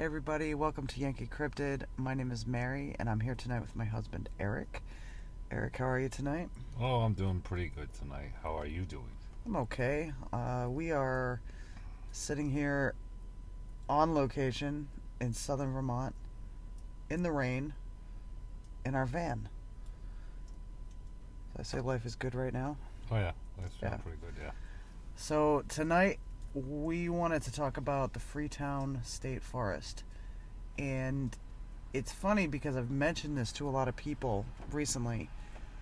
Hey everybody, welcome to Yankee Cryptid. My name is Mary, and I'm here tonight with my husband Eric. Eric, how are you tonight? Oh, I'm doing pretty good tonight. How are you doing? I'm okay. We are sitting here on location in southern Vermont, in the rain, in our van. Did I say life is good right now? Oh yeah, that's Yeah. pretty good. Yeah. So tonight we wanted to talk about the Freetown State Forest. And it's funny because I've mentioned this to a lot of people recently.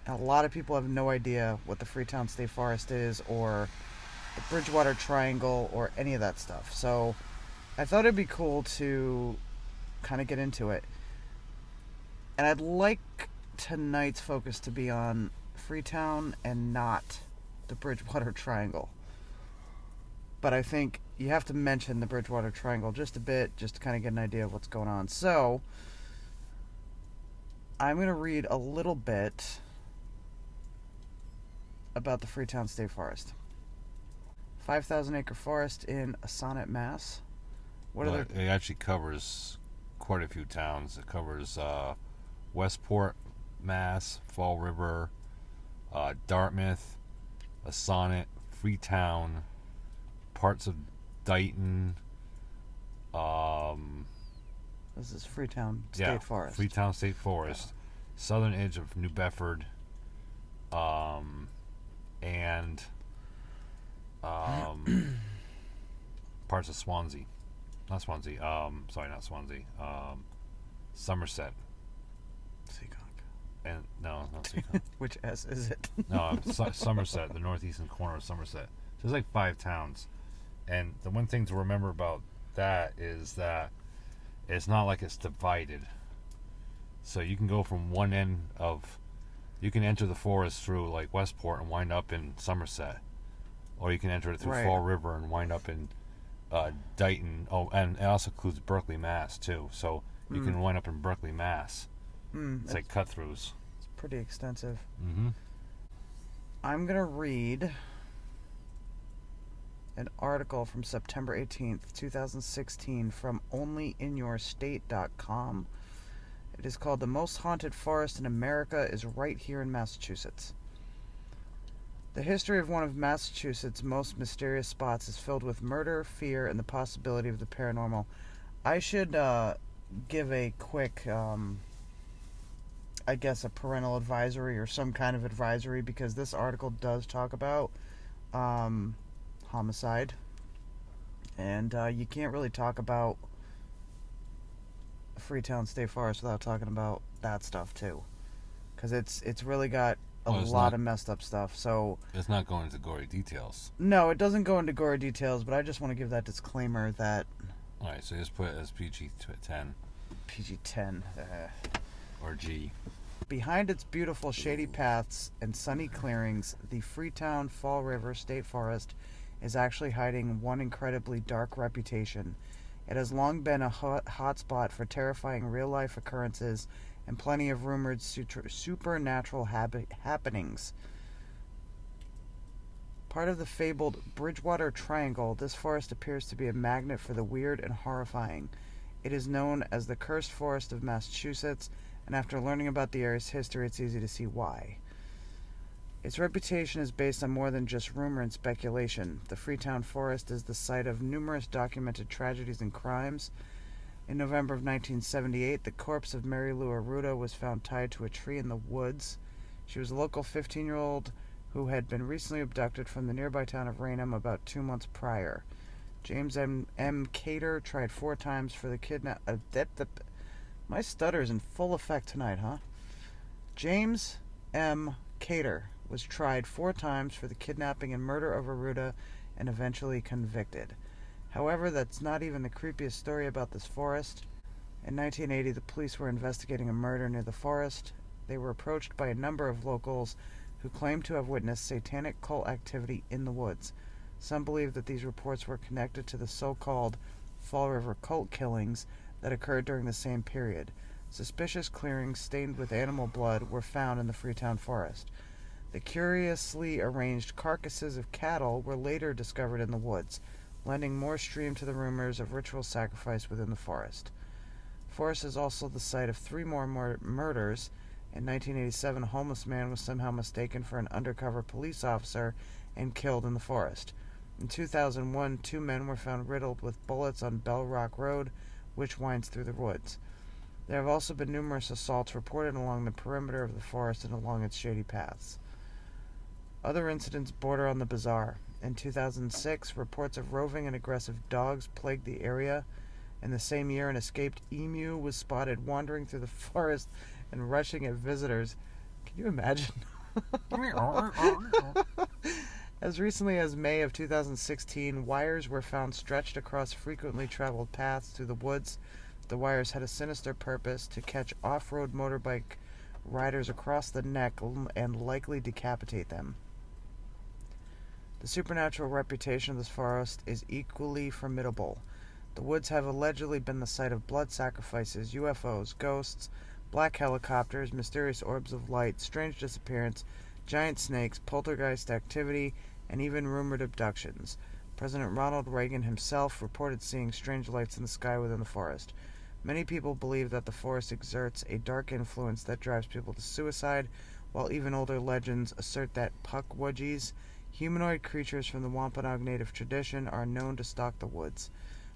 And a lot of people have no idea what the Freetown State Forest is or the Bridgewater Triangle or any of that stuff. So I thought it'd be cool to kind of get into it. And I'd like tonight's focus to be on Freetown and not the Bridgewater Triangle. But I think you have to mention the Bridgewater Triangle just a bit, just to kind of get an idea of what's going on. So I'm going to read a little bit about the Freetown State Forest. 5,000 acre forest in Assonet, Mass. It actually covers quite a few towns. It covers Westport, Mass, Fall River, Dartmouth, Assonet, Freetown, parts of Dighton. This is Freetown State Forest. Freetown State Forest, southern edge of New Bedford, and parts of Swansea. Not Swansea. Not Swansea. Somerset. Seekonk. And no, not Seacock. Which S is it? No, Somerset, the northeastern corner of Somerset. So there's like 5 towns. And the one thing to remember about that is that it's not like it's divided. So you can go from one end of, you can enter the forest through like Westport and wind up in Somerset, or you can enter it through Right. Fall River and wind up in Dighton. Oh, and it also includes Berkeley, Mass. too. So you can wind up in Berkeley, Mass. It's like cut throughs. It's pretty extensive. Mm-hmm. I'm going to read an article from September 18th, 2016 from onlyinyourstate.com. It is called "The Most Haunted Forest in America is Right Here in Massachusetts." The history of one of Massachusetts' most mysterious spots is filled with murder, fear, and the possibility of the paranormal. I should give a quick, I guess, a parental advisory or some kind of advisory, because this article does talk about homicide, and you can't really talk about Freetown State Forest without talking about that stuff too, because it's really got a lot of messed up stuff. So it's not going into gory details. No, it doesn't go into gory details, but I just want to give that disclaimer that All right, so just put it as PG-10 PG-10 or G. Behind its beautiful shady paths and sunny clearings, the Freetown Fall River State Forest is actually hiding one incredibly dark reputation. It has long been a hot spot for terrifying real-life occurrences and plenty of rumored supernatural happenings. Part of the fabled Bridgewater Triangle, this forest appears to be a magnet for the weird and horrifying. It is known as the Cursed Forest of Massachusetts, and after learning about the area's history, it's easy to see why. Its reputation is based on more than just rumor and speculation. The Freetown Forest is the site of numerous documented tragedies and crimes. In November of 1978, the corpse of Mary Lou Arruda was found tied to a tree in the woods. She was a local 15-year-old who had been recently abducted from the nearby town of Raynham about 2 months prior. James M. Cater tried 4 times for the kidnap. My stutter's in full effect tonight, huh? James M. Cater was tried 4 times for the kidnapping and murder of Arruda and eventually convicted. However, that's not even the creepiest story about this forest. In 1980, the police were investigating a murder near the forest. They were approached by a number of locals who claimed to have witnessed satanic cult activity in the woods. Some believe that these reports were connected to the so-called Fall River cult killings that occurred during the same period. Suspicious clearings stained with animal blood were found in the Freetown Forest. The curiously arranged carcasses of cattle were later discovered in the woods. lending more stream to the rumors of ritual sacrifice within the forest. The forest is also the site of 3 more murders. In 1987, a homeless man was somehow mistaken for an undercover police officer and killed in the forest. In 2001, 2 men were found riddled with bullets on Bell Rock Road, which winds through the woods. There have also been numerous assaults reported along the perimeter of the forest and along its shady paths. Other incidents border on the bizarre. In 2006, reports of roving and aggressive dogs plagued the area. In the same year, an escaped emu was spotted wandering through the forest and rushing at visitors. Can you imagine? As recently as May of 2016, wires were found stretched across frequently traveled paths through the woods. The wires had a sinister purpose: to catch off-road motorbike riders across the neck and likely decapitate them. The supernatural reputation of this forest is equally formidable. The woods have allegedly been the site of blood sacrifices, UFOs, ghosts, black helicopters, mysterious orbs of light, strange disappearance, giant snakes, poltergeist activity, and even rumored abductions. President Ronald Reagan himself reported seeing strange lights in the sky within the forest. Many people believe that the forest exerts a dark influence that drives people to suicide, while even older legends assert that Pukwudgies, humanoid creatures from the Wampanoag Native tradition, are known to stalk the woods.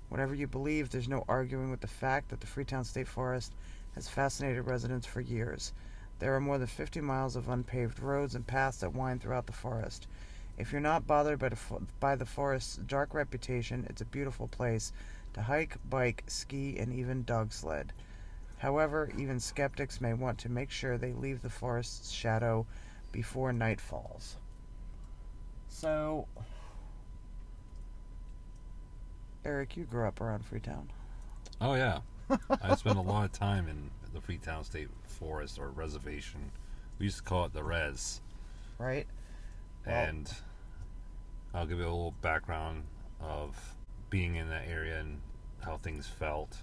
Whatever you believe, there's no arguing with the fact that the Freetown State Forest has fascinated residents for years. There are more than 50 miles of unpaved roads and paths that wind throughout the forest. If you're not bothered by the forest's dark reputation, it's a beautiful place to hike, bike, ski, and even dog sled. However, even skeptics may want to make sure they leave the forest's shadow before night falls. So, Eric, you grew up around Freetown. Oh, yeah. I spent a lot of time in the Freetown State Forest or Reservation. We used to call it the Res. Right? And I'll give you a little background of being in that area and how things felt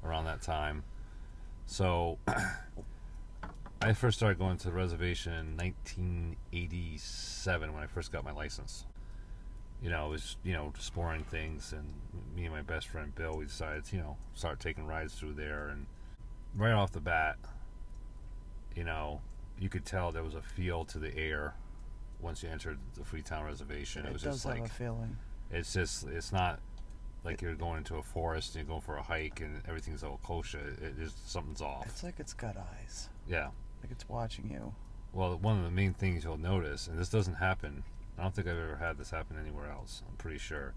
around that time. So, I first started going to the reservation in 1987 when I first got my license. You know, I was, exploring things, and me and my best friend Bill, we decided to, start taking rides through there. And right off the bat, you could tell there was a feel to the air once you entered the Freetown Reservation. It was does just have like a feeling. It's not like you're going into a forest and you're going for a hike and everything's all kosher. Something's off. It's like it's got eyes. Yeah. Like it's watching you. Well, one of the main things you'll notice, and this doesn't happen, I don't think I've ever had this happen anywhere else, I'm pretty sure,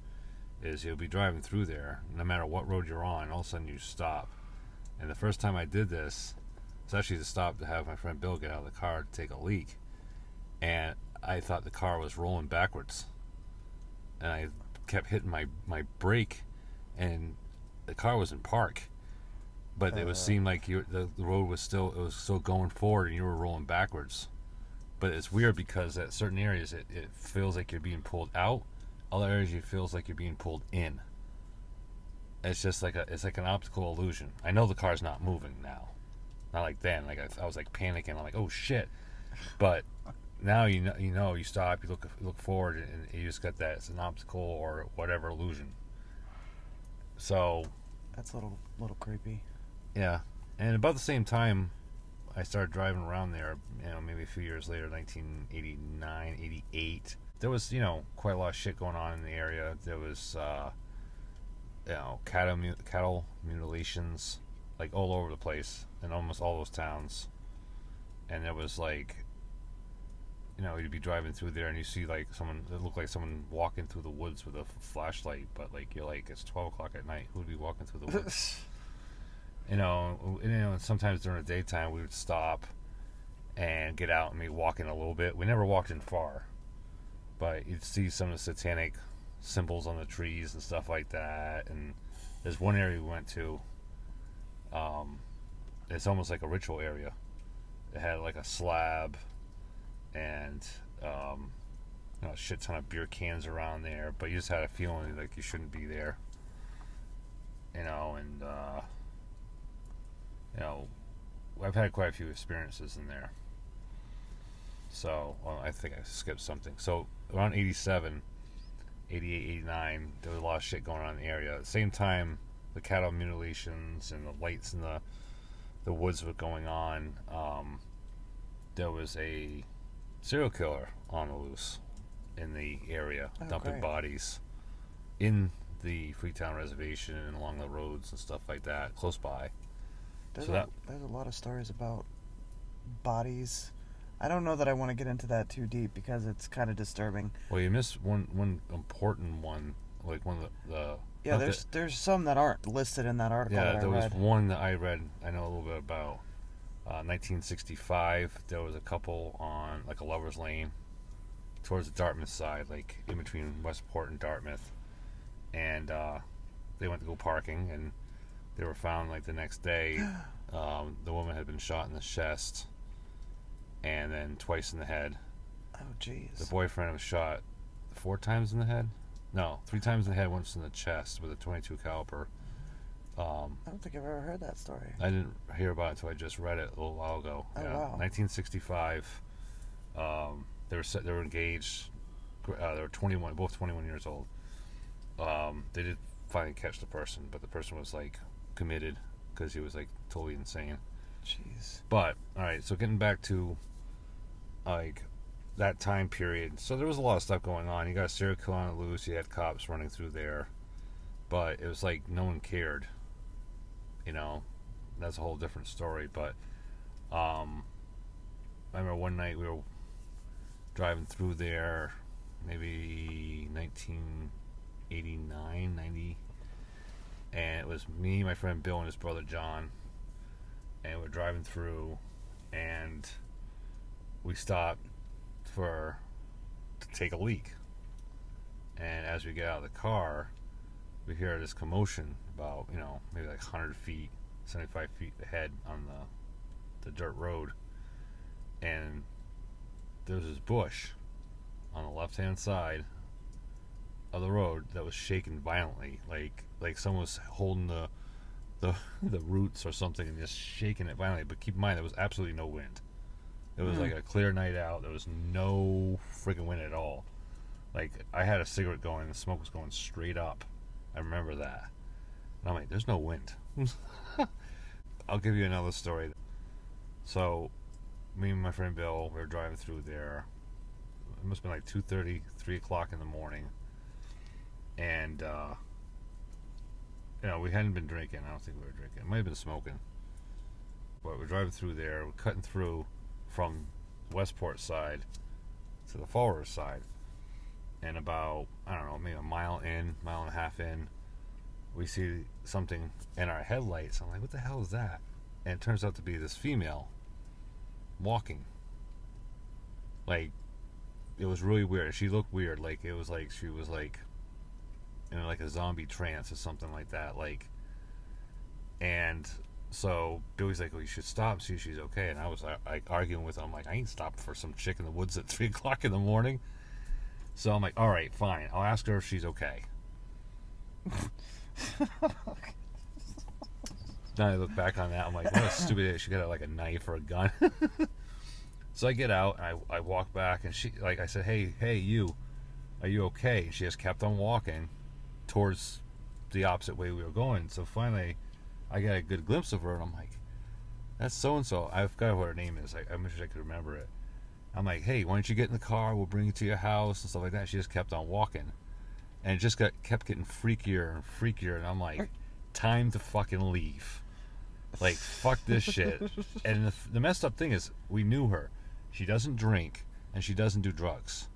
is you'll be driving through there, no matter what road you're on, all of a sudden you stop. And the first time I did this, it's actually to stop to have my friend Bill get out of the car to take a leak. And I thought the car was rolling backwards. And I kept hitting my brake, and the car was in park. But it seemed like the road was still going forward and you were rolling backwards. But it's weird because at certain areas it feels like you're being pulled out. Other areas it feels like you're being pulled in. It's just like an optical illusion. I know the car's not moving now. Not like then. Like I was like panicking. I'm like, oh shit. But now you stop, you look forward, and you just got that. It's an optical or whatever illusion. So that's a little creepy. Yeah, and about the same time, I started driving around there, maybe a few years later, 1989, 88. There was, quite a lot of shit going on in the area. There was, cattle mutilations, like all over the place, in almost all those towns. And there was like, you'd be driving through there and you see like it looked like someone walking through the woods with a flashlight, but like you're like, it's 12 o'clock at night. Who would be walking through the woods? Sometimes during the daytime we would stop and get out and maybe walk in a little bit. We never walked in far, but you'd see some of the satanic symbols on the trees and stuff like that. And there's one area we went to, it's almost like a ritual area. It had like a slab and a shit ton of beer cans around there, but you just had a feeling like you shouldn't be there, I've had quite a few experiences in there. So, I think I skipped something. So, around 87, 88, 89, there was a lot of shit going on in the area. At the same time, the cattle mutilations and the lights in the woods were going on. There was a serial killer on the loose in the area, dumping great. bodies in the Freetown reservation and along the roads and stuff like that, close by. There's So a lot of stories about bodies. I don't know that I want to get into that too deep because it's kind of disturbing. Well, you missed one important one, like one of the Yeah, there's some that aren't listed in that article that I there was read. one that I read. I know a little bit about. 1965. There was a couple on like a lover's lane towards the Dartmouth side, like in between Westport and Dartmouth, and they went to go parking, and they were found like the next day. The woman had been shot in the chest, and then twice in the head. Oh, jeez. The boyfriend was shot 4 times in the head. No, 3 times in the head, once in the chest with a .22 caliber. I don't think I've ever heard that story. I didn't hear about it until I just read it a little while ago. Oh, yeah. wow. 1965. They were engaged. They were 21, both 21 years old. They did finally catch the person, but the person was like committed because he was like totally insane. Jeez. But all right, so getting back to like that time period, so there was a lot of stuff going on. You got a serial killer on the loose. You had cops running through there, but it was like no one cared. You know, that's a whole different story. But I remember one night we were driving through there, maybe 1989, 90, and it was me, my friend Bill, and his brother John, and we're driving through, and we stopped to take a leak, and as we get out of the car, we hear this commotion about, maybe like 100 feet, 75 feet ahead on the dirt road, and there was this bush on the left-hand side of the road that was shaking violently, like someone was holding the roots or something and just shaking it violently. But keep in mind, there was absolutely no wind. It was like a clear night out. There was no freaking wind at all. Like, I had a cigarette going, the smoke was going straight up. I remember that. And I'm like, there's no wind. I'll give you another story. So, me and my friend Bill, we were driving through there. It must have been like 2:30, 3 o'clock in the morning. And, we hadn't been drinking. I don't think we were drinking. It might have been smoking. But we're driving through there. We're cutting through from Westport side to the Fall side. And about, I don't know, maybe a mile and a half in, we see something in our headlights. I'm like, what the hell is that? And it turns out to be this female walking. Like, it was really weird. She looked weird. Like, it was like she was like in like a zombie trance or something like that. Like, and so Billy's like, well, you should stop, see if she's okay. And I was like arguing with him. I'm like, I ain't stopping for some chick in the woods at 3 o'clock in the morning. So I'm like, all right, fine. I'll ask her if she's okay. Then I look back on that. I'm like, what a stupid idiot. She got like a knife or a gun. So I get out and I walk back, and she, like, I said, hey, you, are you okay? And she just kept on walking towards the opposite way we were going. So finally, I got a good glimpse of her, and I'm like, that's so and so. I forgot what her name is. I wish I could remember it. I'm like, hey, why don't you get in the car? We'll bring you to your house and stuff like that. She just kept on walking, and it just kept getting freakier and freakier. And I'm like, time to fucking leave. Like, fuck this shit. And the messed up thing is, we knew her. She doesn't drink, and she doesn't do drugs.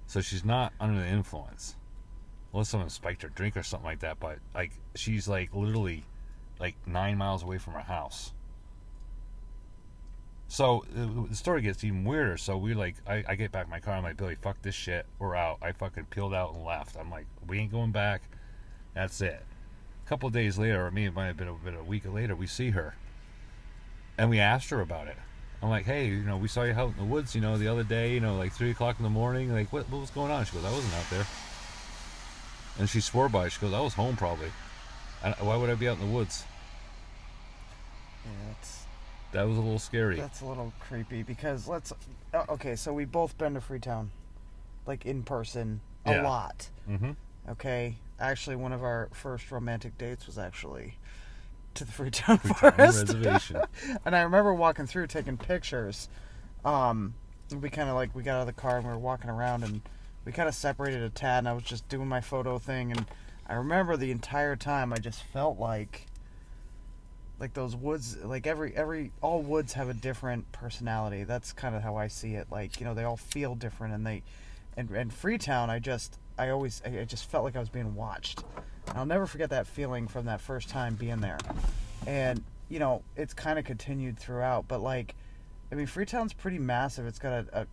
So she's not under the influence. Unless someone spiked her drink or something like that. But, like, she's, like, literally, like, 9 miles away from her house. So the story gets even weirder. So we, like, I get back in my car. I'm like, Billy, fuck this shit. We're out. I fucking peeled out and left. I'm like, we ain't going back. That's it. A couple of days later, or maybe it might have been a week later, we see her. And we asked her about it. I'm like, hey, we saw you out in the woods, the other day, like 3 o'clock in the morning. Like, what was going on? She goes, I wasn't out there. And she swore by it. She goes, I was home probably. Why would I be out in the woods? Yeah, that was a little scary. That's a little creepy because okay, so we both been to Freetown, like in person, a Yeah. lot. Mm-hmm. Okay, actually, one of our first romantic dates was actually to the Freetown Freetown Forest. Reservation. And I remember walking through taking pictures. We kind of like, we got out of the car and we were walking around and we kind of separated a tad and I was just doing my photo thing. And I remember the entire time I just felt like those woods, like all woods have a different personality. That's kind of how I see it. Like, you know, they all feel different and Freetown, I just felt like I was being watched. And I'll never forget that feeling from that first time being there. And, you know, it's kind of continued throughout. But, like, I mean, Freetown's pretty massive. It's got a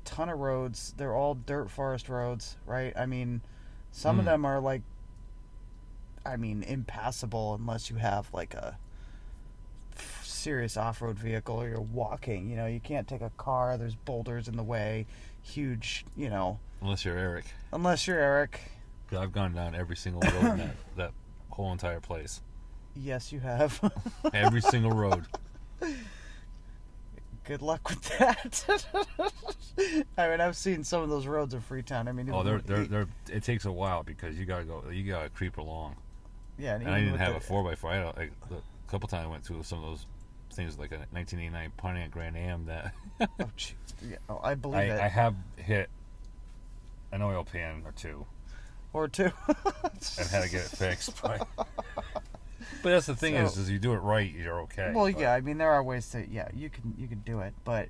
ton of roads. They're all dirt forest roads, right? I mean, some of them are, like, impassable unless you have, like, a serious off-road vehicle or you're walking. You know, you can't take a car. There's boulders in the way. Huge, you know. Unless you're Eric. 'Cause I've gone down every single road in that whole entire place. Yes, you have. Every single road. Good luck with that. I mean, I've seen some of those roads in Freetown. I mean, they're it takes a while because you gotta creep along. Yeah, and I didn't have a 4x4. I had a couple times I went through some of those things like a 1989 Pontiac Grand Am that. Oh, geez. Yeah, I believe it. I have hit an oil pan or two. And had to get it fixed. But that's the thing is you do it right, you're okay. Well, yeah, I mean, there are ways to, you can do it. But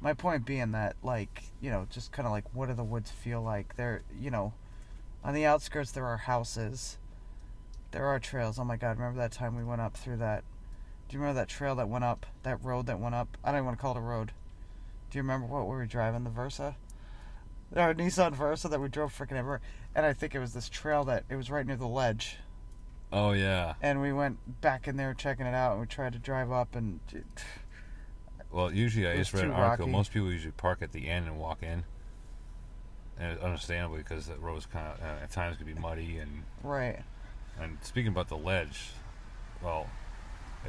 my point being that, like, you know, just kind of like, what do the woods feel like? They're, you know, on the outskirts there are houses. There are trails. Oh my God, remember that time we went up through that? Do you remember that trail that went up? That road that went up? I don't even want to call it a road. Do you remember what we were driving? The Versa? Our Nissan Versa that we drove freaking everywhere. And I think it was this trail that, it was right near the ledge. Oh, yeah. And we went back in there checking it out and we tried to drive up and... Well, usually I just read an too article. rocky. Most people usually park at the end and walk in. And understandably, because the roads kind of, at times could be muddy and... Right. And speaking about the ledge, well,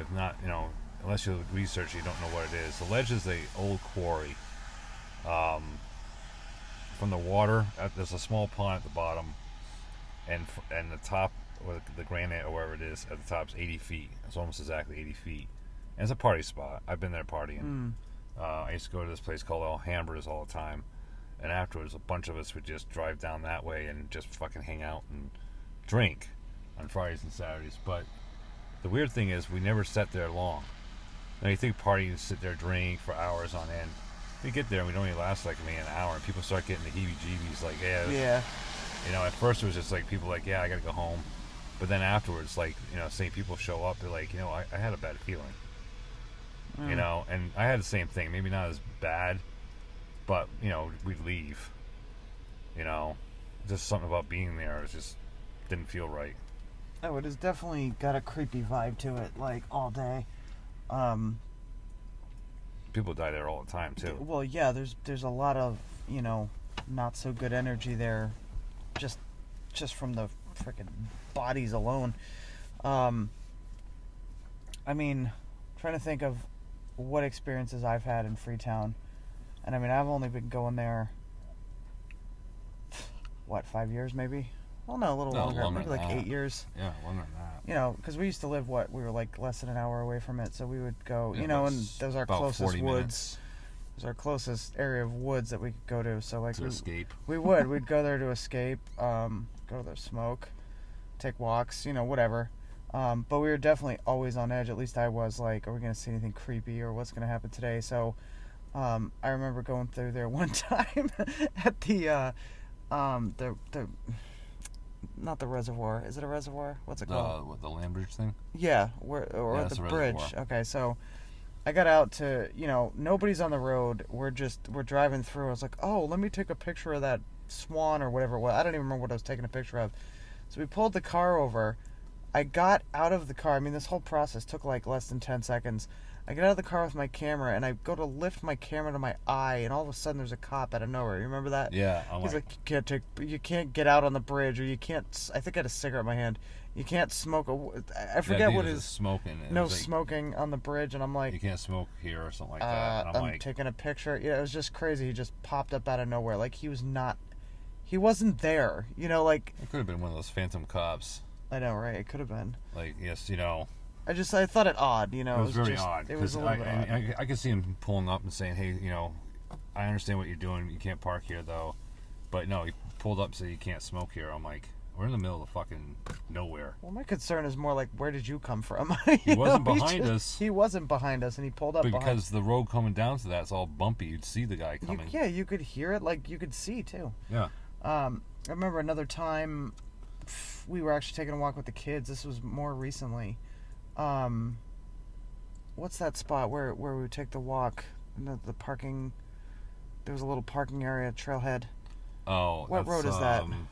if not, you know, unless you research, you don't know what it is. The ledge is a old quarry. From the water, there's a small pond at the bottom, and the top, or the granite, or wherever it is, at the top is 80 feet. It's almost exactly 80 feet. And it's a party spot. I've been there partying. I used to go to this place called Alhambra's all the time. And afterwards, a bunch of us would just drive down that way and just fucking hang out and drink on Fridays and Saturdays. But the weird thing is, we never sat there long. Now, you think parties sit there, drink for hours on end. We get there and we'd only last like maybe an hour, and people start getting the heebie-jeebies. Like, Yeah. You know, at first it was just like people like, yeah, I gotta go home. But then afterwards, like, you know, same people show up. They're like, you know, I had a bad feeling. You know, and I had the same thing. Maybe not as bad, but you know, we'd leave. You know, just something about being there. It just didn't feel right. Oh, it has definitely got a creepy vibe to it, like, all day. People die there all the time too. Well, yeah, there's a lot of, you know, not so good energy there, just from the freaking bodies alone. I mean, trying to think of what experiences I've had in Freetown, and I mean, I've only been going there, 5 years maybe? Well, no, a little longer, maybe like 8 years. Yeah, longer than that. You know, because we used to live, we were like less than an hour away from it, so we would go, you know, and those are our about closest 40 woods. minutes. It was our closest area of woods that we could go to, so like To escape. we'd go there to escape, go there smoke, take walks, you know, whatever. But we were definitely always on edge. At least I was, like, are we going to see anything creepy or what's going to happen today? So I remember going through there one time at the not the reservoir. Is it a reservoir? What's it called? What, the land bridge thing? Yeah, the bridge. Reservoir. Okay, so I got out to, you know, nobody's on the road. We're driving through. I was like, oh, let me take a picture of that swan or whatever it was. I don't even remember what I was taking a picture of. So we pulled the car over. I got out of the car. I mean, this whole process took like less than 10 seconds. I get out of the car with my camera, and I go to lift my camera to my eye, and all of a sudden there's a cop out of nowhere. You remember that? Yeah. He's like, you can't get out on the bridge, or you can't. I think I had a cigarette in my hand. You can't smoke. I forget what is smoking. No smoking on the bridge, and I'm like, you can't smoke here or something like that. And I'm taking a picture. Yeah, it was just crazy. He just popped up out of nowhere. Like he was not he wasn't there. You know, like, It could have been one of those phantom cops. I know, right? It could have been. Like, yes, you know. I thought it odd. You know, It was very just, odd. It was a little bit odd. I could see him pulling up and saying, "Hey, you know, I understand what you're doing. You can't park here, though." But no, he pulled up and said, "You can't smoke here." I'm like, we're in the middle of fucking nowhere. Well, my concern is more like, where did you come from? He wasn't behind us. He wasn't behind us, and he pulled up But behind. because the road coming down to that's all bumpy, you'd see the guy coming. You could hear it, like you could see too. Yeah. I remember another time we were actually taking a walk with the kids. This was more recently. What's that spot where we would take the walk? The parking. There was a little parking area, trailhead. Oh, what road is that? I don't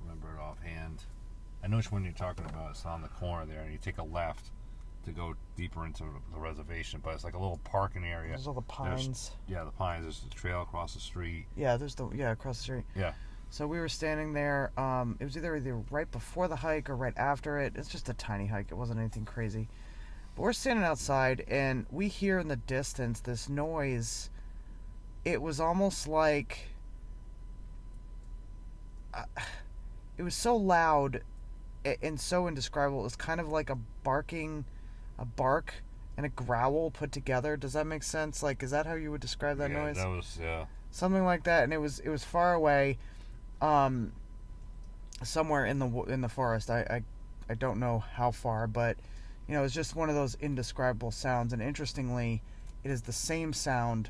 remember it offhand. I know which one you're talking about. It's on the corner there, and you take a left to go deeper into the reservation. But it's like a little parking area. There's all the pines. The pines. There's the trail across the street. Yeah, across the street. Yeah. So we were standing there. It was either right before the hike or right after it. It's just a tiny hike. It wasn't anything crazy. But we're standing outside, and we hear in the distance this noise. It was almost like... it was so loud and so indescribable. It was kind of like a bark and a growl put together. Does that make sense? Like, is that how you would describe that noise? That was, something like that. And it was far away, somewhere in the forest. I don't know how far, but you know, it was just one of those indescribable sounds. And interestingly, it is the same sound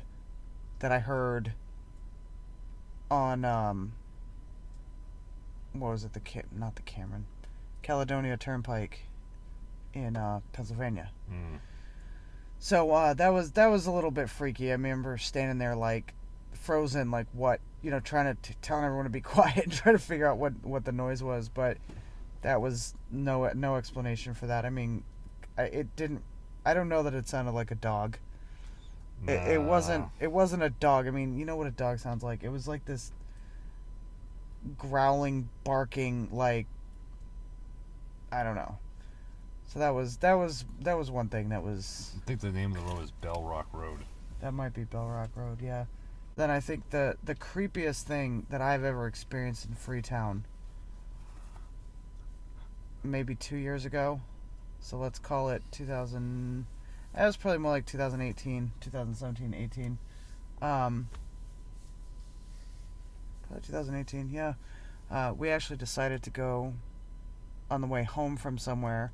that I heard on what was it? Not the Cameron, Caledonia Turnpike in Pennsylvania. Mm. So that was a little bit freaky. I remember standing there like frozen, like what, you know, trying to telling everyone to be quiet and trying to figure out what the noise was. But that was no explanation for that. I mean, I don't know that it sounded like a dog. Nah. It wasn't a dog. I mean, you know what a dog sounds like. It was like this growling, barking, like, I don't know. So that was one thing that was... I think the name of the road is Bell Rock Road. That might be Bell Rock Road, yeah. Then I think the creepiest thing that I've ever experienced in Freetown, maybe 2 years ago, so let's call it 2000... That was probably more like 2018, 2017, 18. Probably 2018, yeah. We actually decided to go on the way home from somewhere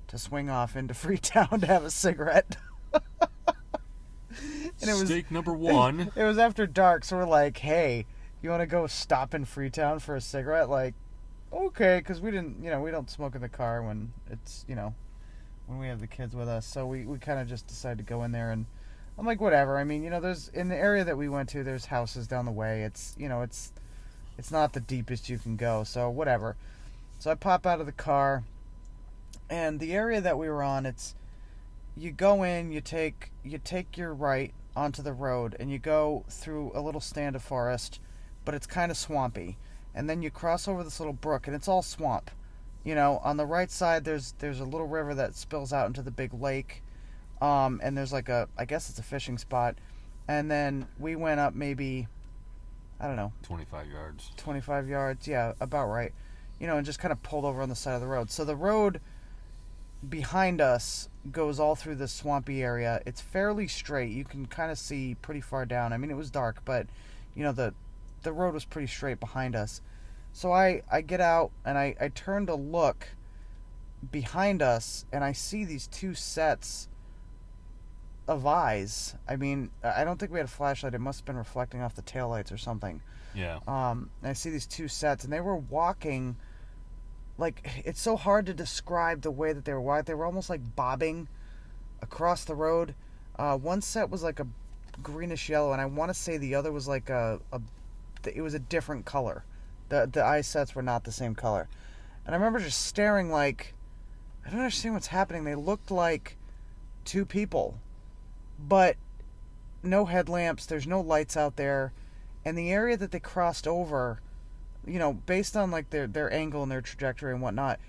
to swing off into Freetown to have a cigarette. And it was Mistake number one. It was after dark, so we're like, hey, you want to go stop in Freetown for a cigarette? Like, okay, because we don't smoke in the car when it's, when we have the kids with us. So we kind of just decided to go in there, and I'm like, whatever. I mean, there's, in the area that we went to, there's houses down the way. It's, it's not the deepest you can go, so whatever. So I pop out of the car, and the area that we were on, it's, you go in, you take your right onto the road, and you go through a little stand of forest, but it's kind of swampy. And then you cross over this little brook, and it's all swamp. On the right side, there's a little river that spills out into the big lake, and there's like I guess it's a fishing spot. And then we went up maybe, I don't know, 25 yards. 25 yards, yeah, about right. And just kind of pulled over on the side of the road. So the road behind us goes all through this swampy area. It's fairly straight. You can kind of see pretty far down. I mean, it was dark, but the road was pretty straight behind us. So I get out, and I turn to look behind us, and I see these two sets of eyes. I mean, I don't think we had a flashlight. It must have been reflecting off the taillights or something. Yeah. And I see these two sets, and they were walking, like, it's so hard to describe the way that they were walking. They were almost like bobbing across the road. One set was like a greenish yellow, and I want to say the other was like it was a different color. The eye sets were not the same color. And I remember just staring like, I don't understand what's happening. They looked like two people, but no headlamps, there's no lights out there. And the area that they crossed over, based on like their angle and their trajectory and whatnot,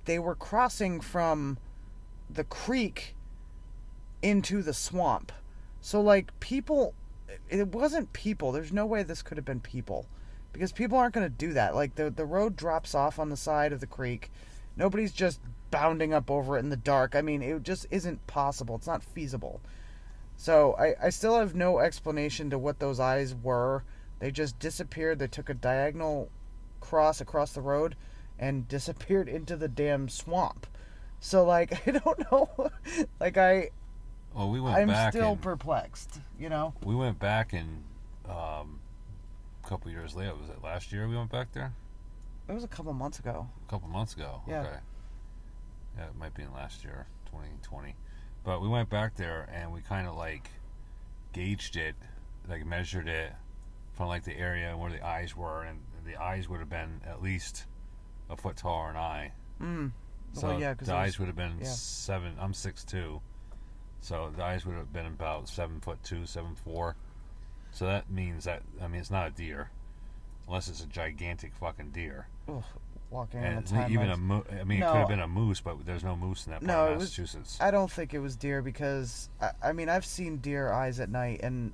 they were crossing from the creek into the swamp. So like people, it wasn't people. There's no way this could have been people, because people aren't going to do that. Like the road drops off on the side of the creek. Nobody's just bounding up over it in the dark. I mean, it just isn't possible. It's not feasible. So I still have no explanation to what those eyes were. They just disappeared. They took a diagonal cross across the road and disappeared into the damn swamp. So, like, I don't know. Like, Well, we went I'm back. still perplexed, you know? We went back and a couple years later. Was it last year we went back there? It was a couple months ago. A couple months ago. Yeah. Okay. Yeah, it might be in last year, 2020. But we went back there and we kind of like gauged it, like measured it from like the area and where the eyes were, and the eyes would have been at least a foot taller than I. So Well, yeah, 'cause the it was- eyes would have been yeah. 7. I'm 6'2", so the eyes would have been about 7'2", 7'4". So that means that, I mean, it's not a deer, unless it's a gigantic fucking deer. Ugh, walking on And the timelines. even I mean, it No. could have been a moose, but there's no moose in that part No, of it was- Massachusetts. I don't think it was deer, because I mean, I've seen deer eyes at night, and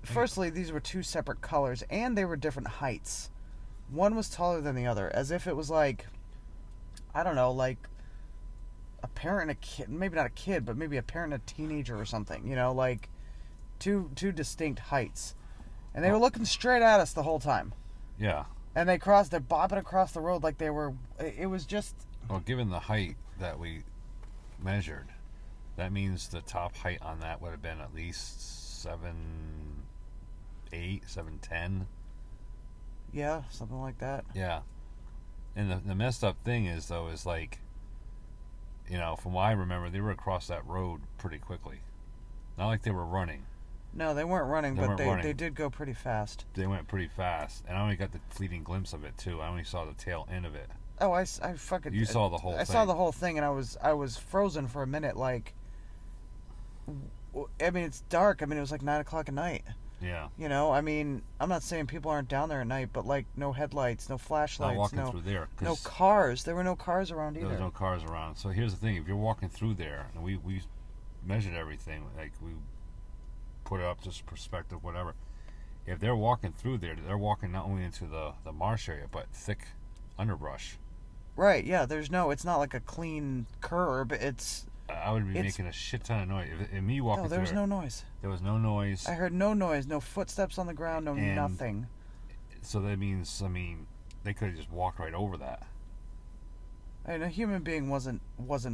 firstly, these were two separate colors, and they were different heights. One was taller than the other, as if it was like, I don't know, like a parent and a kid, maybe not a kid, but maybe a parent and a teenager or something, you know, like two distinct heights. And they were looking straight at us the whole time. Yeah. And they're bopping across the road like they were, it was just, Well, given the height that we measured, that means the top height on that would have been at least 7'8", 7'10". yeah, something like that. Yeah. And the messed up thing is, though, is like, you know, from what I remember, they were across that road pretty quickly. Not like they were running. No, they weren't running, They but weren't running. they did go pretty fast. They went pretty fast. And I only got the fleeting glimpse of it, too. I only saw the tail end of it. Oh, I fucking... You saw the whole thing. I saw the whole thing, and I was frozen for a minute, like... I mean, it's dark. I mean, it was like 9 o'clock at night. Yeah. You know, I mean, I'm not saying people aren't down there at night, but, like, no headlights, no Not flashlights, walking through there. 'cause no cars. There were no cars around there either. was no cars around. So here's the thing. If you're walking through there, and we measured everything, like we put it up to perspective, whatever. If they're walking through there, they're walking not only into the marsh area, but thick underbrush. Right, yeah, it's not like a clean curb, it's... I would be It's- making a shit ton of noise. If me walking No, there was through no noise. there was no noise. I heard no noise, no footsteps on the ground, no And- nothing. So that means, I mean, they could have just walked right over that. I mean, a human being wasn't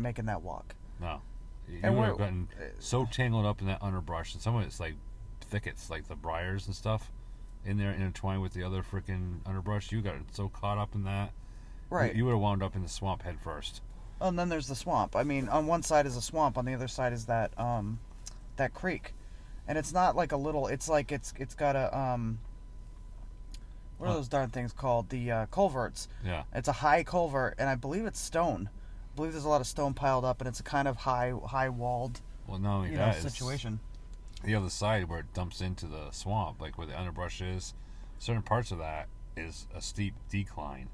making that walk. No. You And would have we're- gotten so tangled up in that underbrush, and some of it's like thickets, like the briars and stuff, in there intertwined with the other freaking underbrush. You got so caught up in that. Right. You would have wound up in the swamp head first. Oh, and then there's the swamp. I mean, on one side is a swamp, on the other side is that creek. And it's not like a little, it's like it's got a what are those darn things called? The culverts. Yeah. It's a high culvert, and I believe it's stone. I believe there's a lot of stone piled up, and it's a kind of high walled, Well, not only you know, that, it's situation. the other side where it dumps into the swamp, like where the underbrush is. Certain parts of that is a steep decline.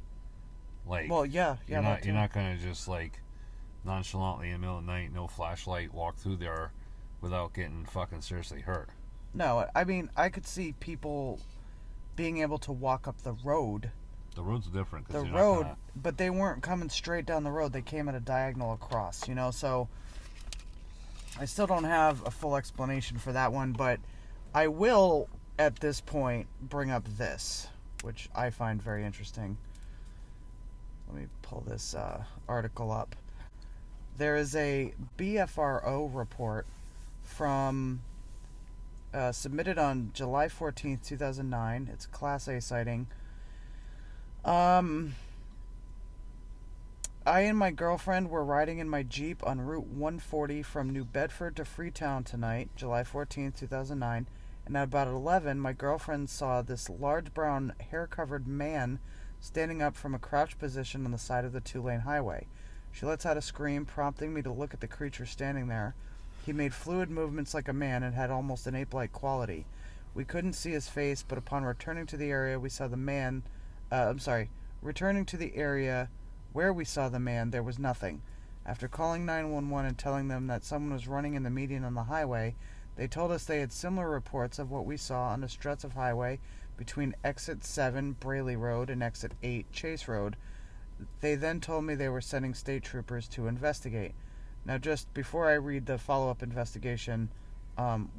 Like, Well, yeah, you're that not too. you're not gonna just like nonchalantly in the middle of the night, no flashlight, walk through there without getting fucking seriously hurt. No, I mean, I could see people being able to walk up the road. The road's different. 'Cause The you're not road, gonna- but they weren't coming straight down the road. They came at a diagonal across, you know, so I still don't have a full explanation for that one, but I will, at this point, bring up this, which I find very interesting. Let me pull this article up. There is a BFRO report from submitted on July 14th, 2009. It's a Class A sighting. I and my girlfriend were riding in my Jeep on Route 140 from New Bedford to Freetown tonight, July 14th, 2009, and at about 11, my girlfriend saw this large brown hair-covered man standing up from a crouched position on the side of the two-lane highway. She lets out a scream, prompting me to look at the creature standing there. He made fluid movements like a man and had almost an ape-like quality. We couldn't see his face, but upon returning to the area, we saw the man... returning to the area where we saw the man, there was nothing. After calling 911 and telling them that someone was running in the median on the highway, They told us they had similar reports of what we saw on a stretch of highway between exit 7 Braley Road and exit 8 Chase Road. They then told me they were sending state troopers to investigate. Now, just before I read the follow-up investigation,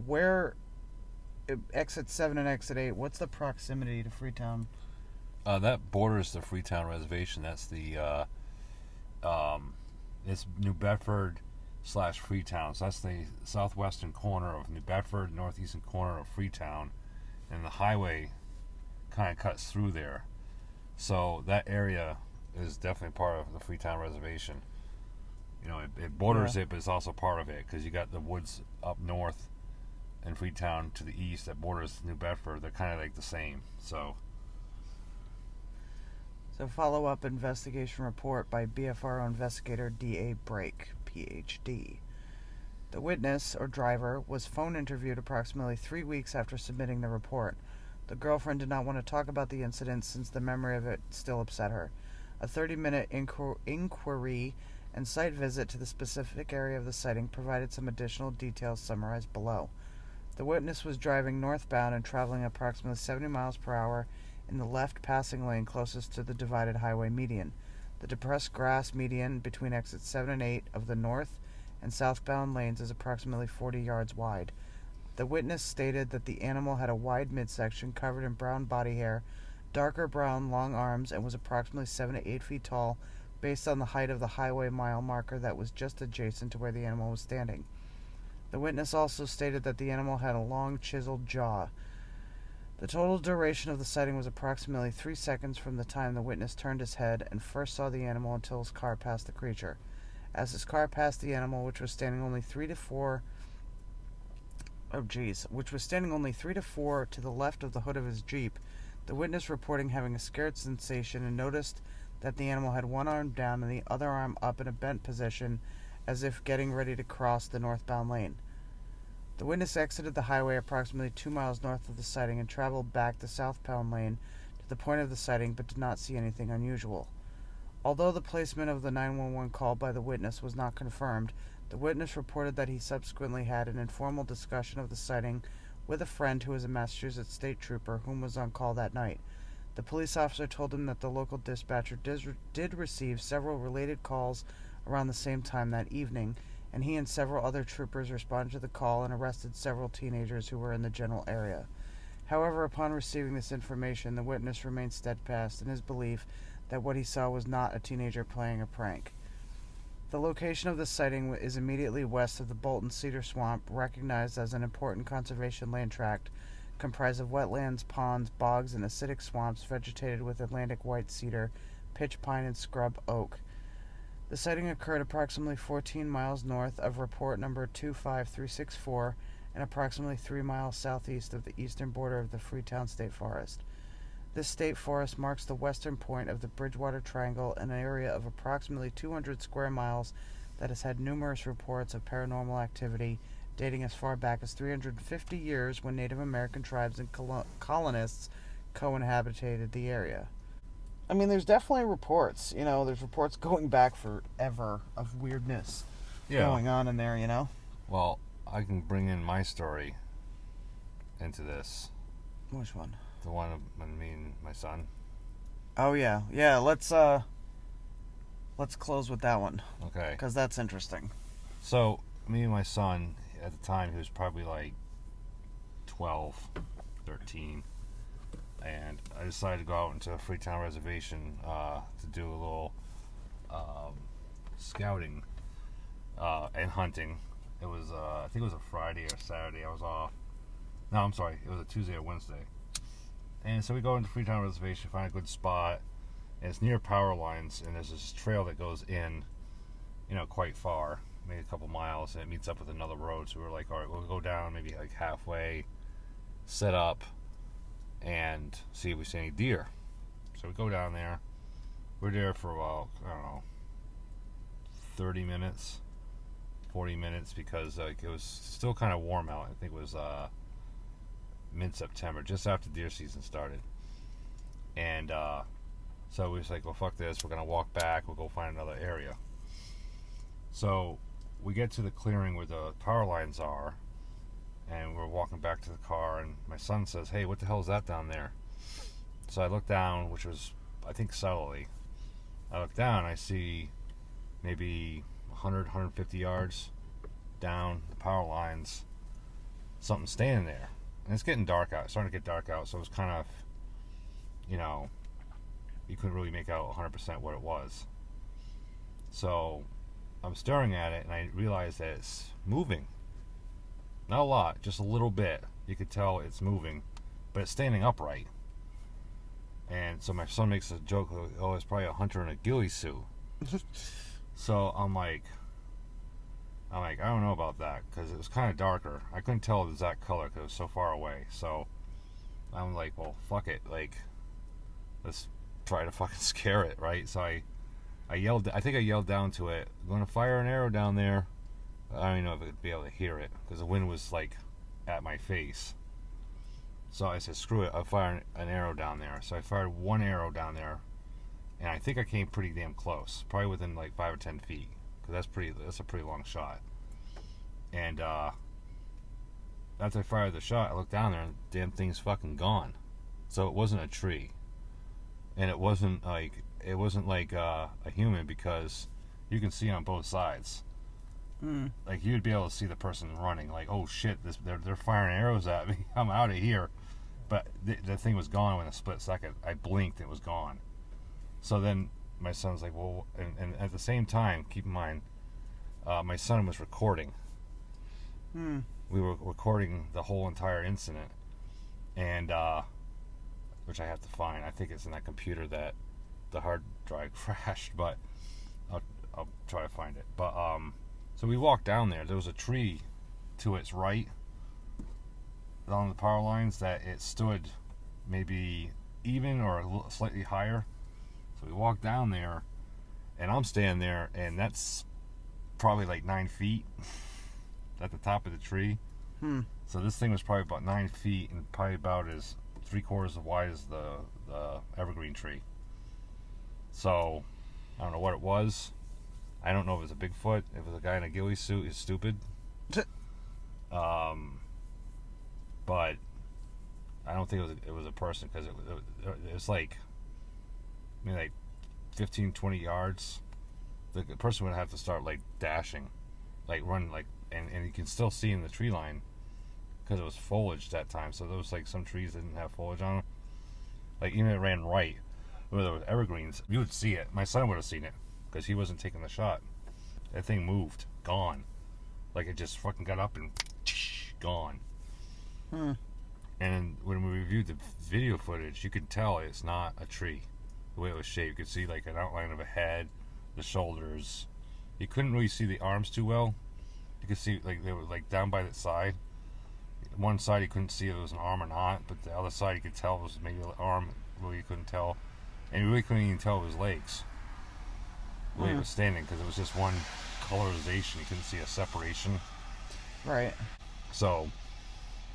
where exit 7 and exit 8, what's the proximity to Freetown? That borders the Freetown Reservation. That's the it's New Bedford / Freetown. So that's the southwestern corner of New Bedford, northeastern corner of Freetown, and the highway kind of cuts through there. So that area is definitely part of the Freetown Reservation. You know, it borders it, but it's also part of it because you got the woods up north and Freetown to the east that borders New Bedford. They're kind of like the same. So follow-up investigation report by BFRO investigator D.A. Brake, Ph.D. The witness, or driver, was phone interviewed approximately 3 weeks after submitting the report. The girlfriend did not want to talk about the incident since the memory of it still upset her. A 30-minute inquiry and site visit to the specific area of the sighting provided some additional details summarized below. The witness was driving northbound and traveling approximately 70 miles per hour in the left passing lane closest to the divided highway median. The depressed grass median between exits 7 and 8 of the north and southbound lanes is approximately 40 yards wide. The witness stated that the animal had a wide midsection covered in brown body hair, darker brown long arms, and was approximately 7 to 8 feet tall based on the height of the highway mile marker that was just adjacent to where the animal was standing. The witness also stated that the animal had a long chiseled jaw. The total duration of the sighting was approximately 3 seconds from the time the witness turned his head and first saw the animal until his car passed the creature. As his car passed the animal, which was standing only 3 to 4 to the left of the hood of his Jeep, the witness reporting having a scared sensation and noticed that the animal had one arm down and the other arm up in a bent position as if getting ready to cross the northbound lane. The witness exited the highway approximately 2 miles north of the sighting and traveled back the southbound lane to the point of the sighting but did not see anything unusual. Although the placement of the 911 call by the witness was not confirmed, the witness reported that he subsequently had an informal discussion of the sighting with a friend who was a Massachusetts state trooper whom was on call that night. The police officer told him that the local dispatcher did receive several related calls around the same time that evening, and he and several other troopers responded to the call and arrested several teenagers who were in the general area. However, upon receiving this information, the witness remained steadfast in his belief that what he saw was not a teenager playing a prank. The location of the sighting is immediately west of the Bolton Cedar Swamp, recognized as an important conservation land tract comprised of wetlands, ponds, bogs, and acidic swamps vegetated with Atlantic white cedar, pitch pine, and scrub oak. The sighting occurred approximately 14 miles north of report number 25364 and approximately 3 miles southeast of the eastern border of the Freetown State Forest. This state forest marks the western point of the Bridgewater Triangle, an area of approximately 200 square miles that has had numerous reports of paranormal activity dating as far back as 350 years when Native American tribes and colonists co-inhabited the area. I mean, there's definitely reports, there's reports going back forever of weirdness going on in there, Well, I can bring in my story into this. Which one? The one of me and my son. Oh, yeah. Yeah, let's close with that one. Okay. Because that's interesting. So, me and my son, at the time, he was probably like 12, 13. And I decided to go out into a Freetown Reservation to do a little scouting and hunting. It was, I think it was a Friday or Saturday. I was off. No, I'm sorry. It was a Tuesday or Wednesday. And so we go into Freetown Reservation, find a good spot. And it's near power lines, and there's this trail that goes in, quite far, maybe a couple miles, and it meets up with another road. So we were like, all right, we'll go down maybe like halfway, set up, and see if we see any deer. So we go down there. We're there for about, 30 minutes, 40 minutes, because it was still kind of warm out. I think it was mid-September, just after deer season started. And so we was like, well, fuck this, we're going to walk back, we'll go find another area. So we get to the clearing where the power lines are, and we're walking back to the car, and my son says, "Hey, what the hell is that down there?" So I look down, which was, I think, subtly. I look down, I see maybe 100, 150 yards down the power lines, something standing there. And it's getting dark out. It's starting to get dark out, so it was kind of, you couldn't really make out 100% what it was. So I'm staring at it, and I realize that it's moving. Not a lot, just a little bit. You could tell it's moving, but it's standing upright. And so my son makes a joke, "Oh, it's probably a hunter in a ghillie suit." So I'm like, I don't know about that, because it was kind of darker. I couldn't tell the exact color because it was so far away. So I'm like, well, fuck it. Like, let's try to fucking scare it, right? So I yelled, I think I yelled down to it, "I'm going to fire an arrow down there." I don't even know if I'd be able to hear it because the wind was like at my face. So I said, "Screw it, I'll fire an arrow down there." So I fired one arrow down there, and I think I came pretty damn close, probably within like 5 or 10 feet, because that's a pretty long shot. And after I fired the shot, I looked down there, and the damn thing's fucking gone. So it wasn't a tree, and it wasn't like a human, because you can see on both sides. Like, you'd be able to see the person running, like, "Oh shit, they're firing arrows at me. I'm out of here." But the thing was gone in a split second. I blinked, it was gone. So then my son's like, "Well," and at the same time, keep in mind, my son was recording. We were recording the whole entire incident, and which I have to find. I think it's in that computer that the hard drive crashed, but I'll try to find it. But so we walked down there. There was a tree to its right along the power lines that it stood maybe even or slightly higher. So we walked down there, and I'm standing there, and that's probably like 9 feet at the top of the tree. So this thing was probably about 9 feet and probably about as 3/4 as wide as the evergreen tree. So I don't know what it was. I don't know if it was a Bigfoot. If it was a guy in a ghillie suit, it's stupid. But I don't think it was a person, because it was like, I mean, like 15, 20 yards. The person would have to start like dashing, like run, like, and you can still see in the tree line, because it was foliage that time. So there was like some trees that didn't have foliage on them. Like, even if it ran right where there was evergreens, you would see it. My son would have seen it, because he wasn't taking the shot. That thing moved, gone. Like, it just fucking got up and gone. And when we reviewed the video footage, you could tell it's not a tree. The way it was shaped, you could see like an outline of a head, the shoulders. You couldn't really see the arms too well. You could see like they were like down by the side. One side you couldn't see if it was an arm or not, but the other side you could tell it was maybe an arm. Really, you couldn't tell, and you really couldn't even tell it was legs. The way it was standing, because it was just one colorization. You couldn't see a separation. Right. So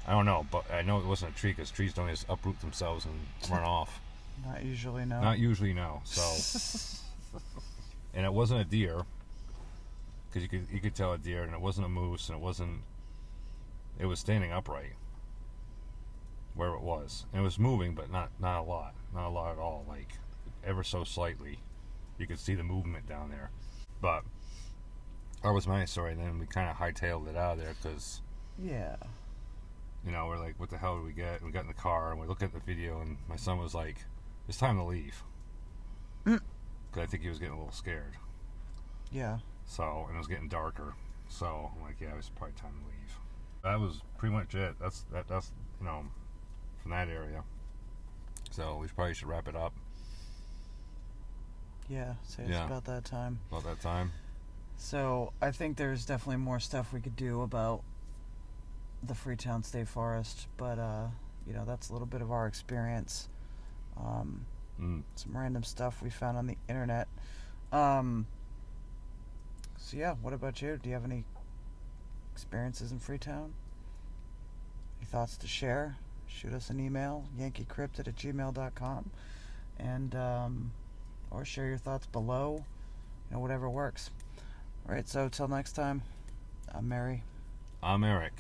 I don't know, but I know it wasn't a tree, because trees don't just uproot themselves and run off. Not usually, no. Not usually, no. So, and it wasn't a deer, because you could tell a deer, and it wasn't a moose, and it was standing upright where it was, and it was moving, but not a lot at all. Like, ever so slightly, you could see the movement down there. But that was my story, and then we kind of hightailed it out of there, because yeah. We're like, what the hell did we get? And we got in the car, and we looked at the video, and my son was like, "It's time to leave." Because I think he was getting a little scared. Yeah. So, and it was getting darker. So, I'm like, yeah, it was probably time to leave. That was pretty much it. That's from that area. So, we probably should wrap it up. Yeah, say it's about that time. About that time. So, I think there's definitely more stuff we could do about the Freetown State Forest, but that's a little bit of our experience. Some random stuff we found on the internet. So yeah, what about you? Do you have any experiences in Freetown? Any thoughts to share? Shoot us an email, yankeecryptid@gmail.com, and or share your thoughts below. Whatever works. All right, so till next time, I'm Mary. I'm Eric.